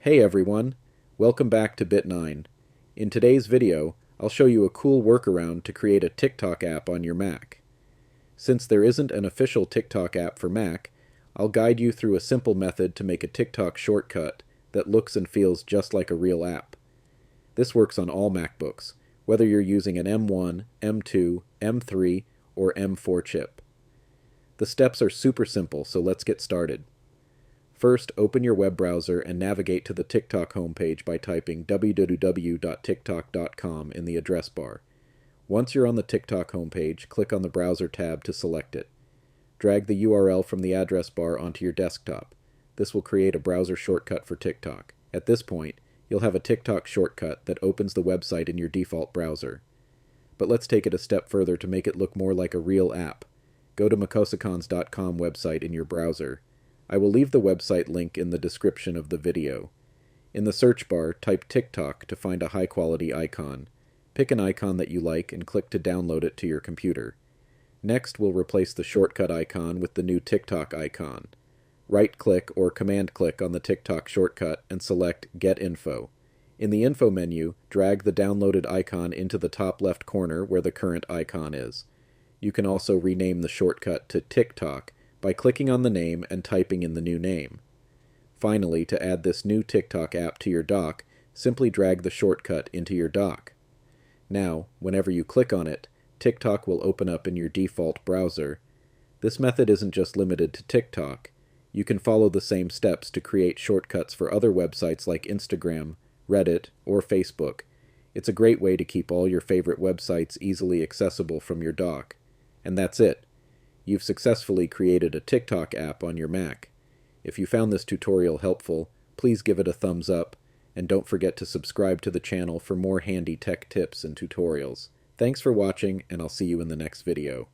Hey everyone, welcome back to Bit9. In today's video, I'll show you a cool workaround to create a TikTok app on your Mac. Since there isn't an official TikTok app for Mac, I'll guide you through a simple method to make a TikTok shortcut that looks and feels just like a real app. This works on all MacBooks, whether you're using an M1, M2, M3, or M4 chip. The steps are super simple, so let's get started. First, open your web browser and navigate to the TikTok homepage by typing www.tiktok.com in the address bar. Once you're on the TikTok homepage, click on the Browser tab to select it. Drag the URL from the address bar onto your desktop. This will create a browser shortcut for TikTok. At this point, you'll have a TikTok shortcut that opens the website in your default browser. But let's take it a step further to make it look more like a real app. Go to makosacons.com website in your browser. I will leave the website link in the description of the video. In the search bar, type TikTok to find a high-quality icon. Pick an icon that you like and click to download it to your computer. Next, we'll replace the shortcut icon with the new TikTok icon. Right-click or command-click on the TikTok shortcut and select Get Info. In the Info menu, drag the downloaded icon into the top left corner where the current icon is. You can also rename the shortcut to TikTok by clicking on the name and typing in the new name. Finally, to add this new TikTok app to your dock, simply drag the shortcut into your dock. Now, whenever you click on it, TikTok will open up in your default browser. This method isn't just limited to TikTok. You can follow the same steps to create shortcuts for other websites like Instagram, Reddit, or Facebook. It's a great way to keep all your favorite websites easily accessible from your dock. And that's it. You've successfully created a TikTok app on your Mac. If you found this tutorial helpful, please give it a thumbs up, and don't forget to subscribe to the channel for more handy tech tips and tutorials. Thanks for watching, and I'll see you in the next video.